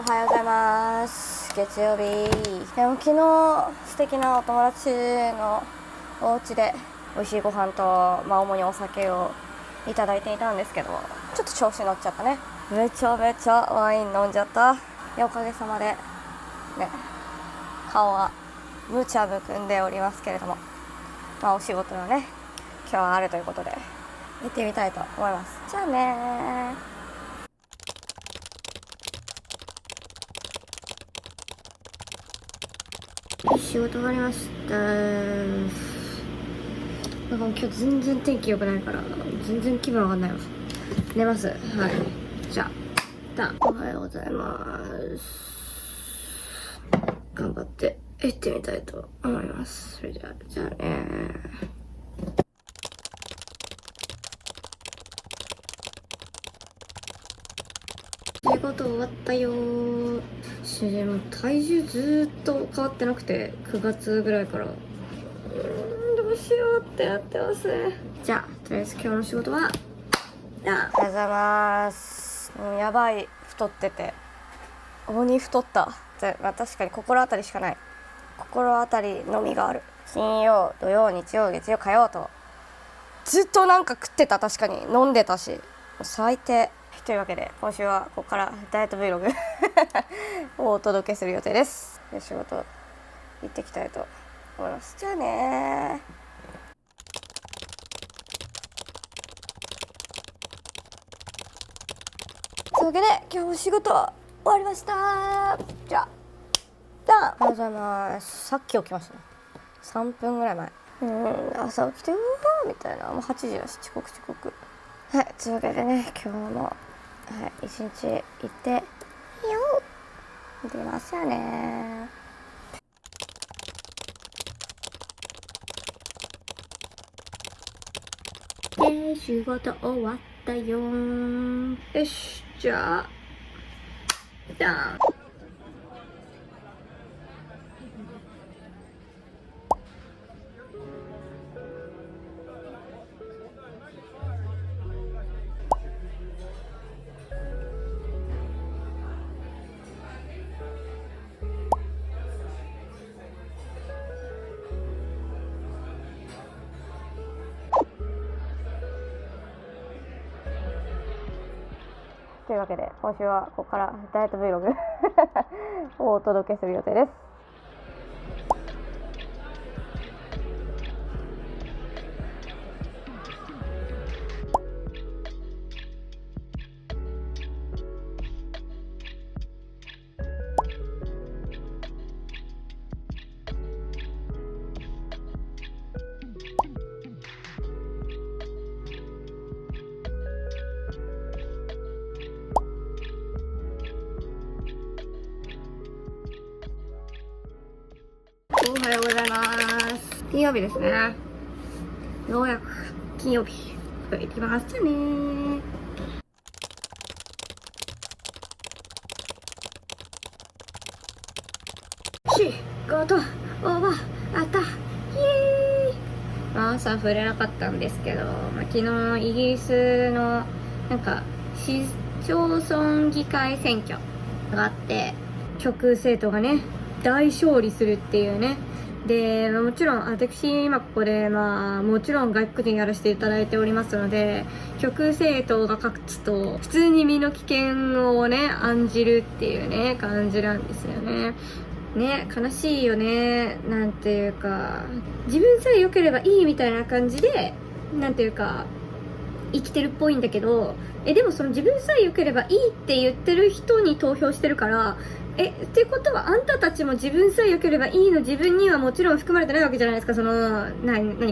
はようございます。月曜日。でも昨日素敵なお友達のお家で美味しいご飯と、主にお酒をいただいていたんですけど、ちょっと調子乗っちゃったね。めちゃめちゃワイン飲んじゃった。おかげさまでね、顔はむちゃむくんでおりますけれども、お仕事がね今日はあるということで行ってみたいと思います。じゃあねー。仕事終わりました。なんか今日全然天気良くないから全然気分上がんないわ。寝ます。はい。じゃあおはようございます。頑張って行ってみたいと思います。それじゃあね。仕事終わったよー。でも体重ずっと変わってなくて、9月ぐらいからどうしようってなってますね。じゃあとりあえず今日の仕事はおはようございます。やばい太ってて鬼太った。確かに心当たりしかない。心当たりのみがある。金曜土曜日曜月曜火曜とずっとなんか食ってた。確かに飲んでたし最低というわけで、今週はここからダイエット Vlog をお届けする予定です。仕事行ってきたいと思います。じゃあねー。というわけで今日も仕事終わりました。じゃあおはようございます。さっき起きましたね。3分ぐらい前。朝起きてうわーみたいな。もう8時だし遅刻。はい、というわけでね、今日も一日行ってよー出ますよねー。で、仕事終わったよー。よし、じゃあダン。というわけで今週はここからダイエット Vlog をお届けする予定です。おはようございます。金曜日ですね。ようやく金曜日行きます。じゃあねー。仕事終わった。イエーイ。朝触れなかったんですけど、昨日イギリスの市町村議会選挙があって、極右政党がね大勝利するっていうね。で、もちろん私今ここでもちろん外国人やらせていただいておりますので、極右政党が勝つと普通に身の危険をね案じるっていうね感じなんですよね。ね、悲しいよね。なんていうか、自分さえ良ければいいみたいな感じでなんていうか生きてるっぽいんだけど、でもその自分さえ良ければいいって言ってる人に投票してるから、っていうことはあんたたちも自分さえ良ければいいの自分にはもちろん含まれてないわけじゃないですか。その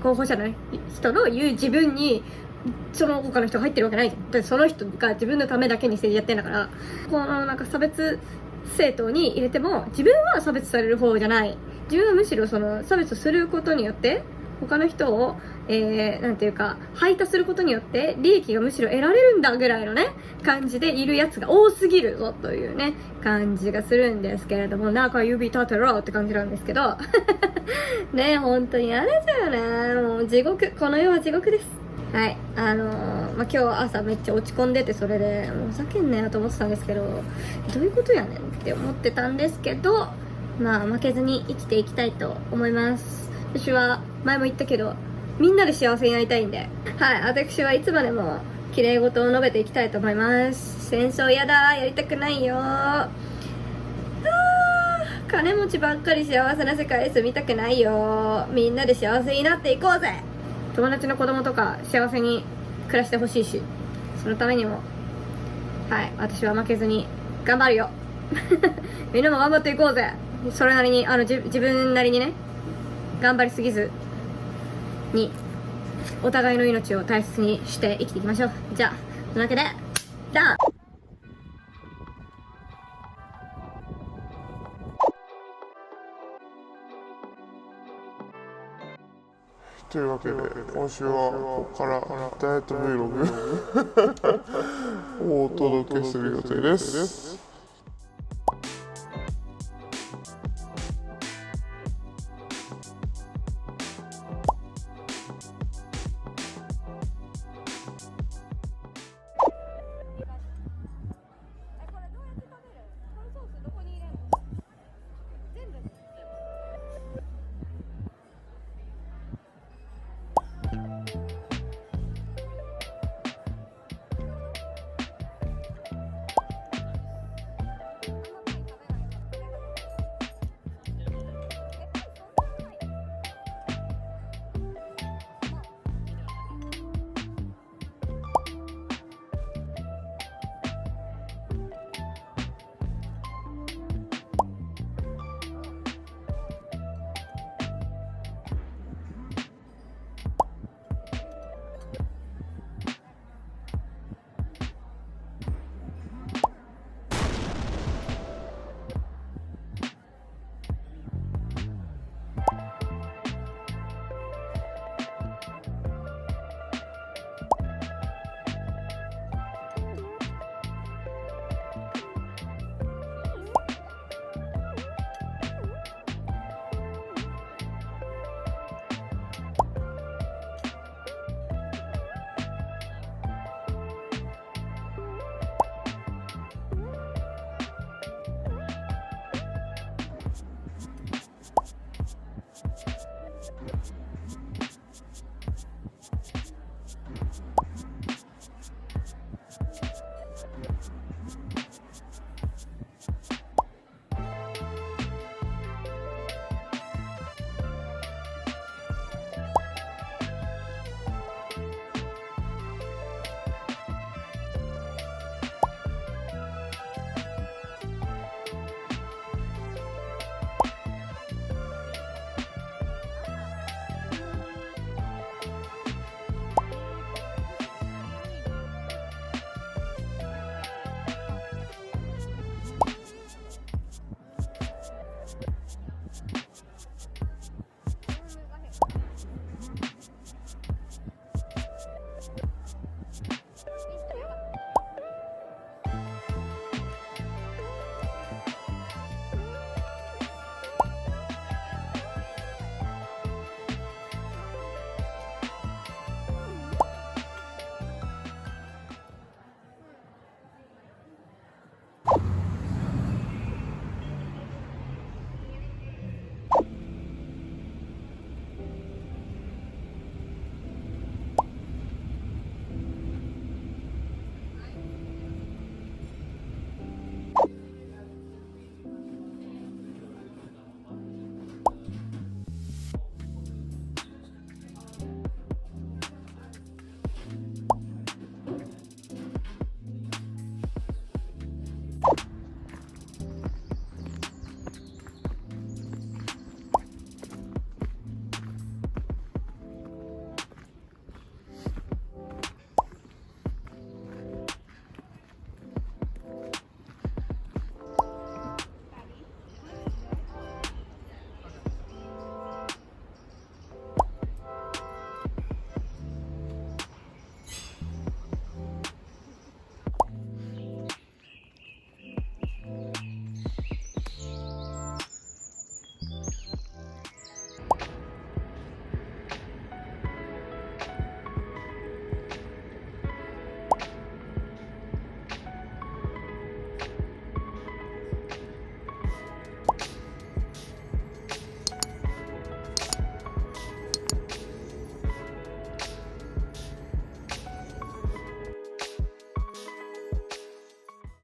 候補者の人の言う自分にその他の人が入ってるわけないじゃん。だってその人が自分のためだけに政治やってんだから、この差別政党に入れても自分は差別される方じゃない。自分はむしろその差別することによって他の人を、なんていうか排他することによって利益がむしろ得られるんだぐらいのね感じでいるやつが多すぎるぞというね感じがするんですけれども、中指立てろって感じなんですけどね、本当にあれだよね。もう地獄、この世は地獄です。はい、今日朝めっちゃ落ち込んでて、それでもうふざけんなよと思ってたんですけど、どういうことやねんって思ってたんですけど、負けずに生きていきたいと思います。私は前も言ったけど、みんなで幸せになりたいんで、はい、私はいつまでも綺麗事を述べていきたいと思います。戦争やだ、やりたくないよ。金持ちばっかり幸せな世界住みたくないよ。みんなで幸せになっていこうぜ。友達の子供とか幸せに暮らしてほしいし、そのためにも、はい、私は負けずに頑張るよ。みんなも頑張っていこうぜ。それなりに自分なりにね、頑張りすぎずにお互いの命を大切にして生きていきましょう。じゃあ、そのわけでダン。というわけで今週はここからダイエット Vlog をお届けする予定です。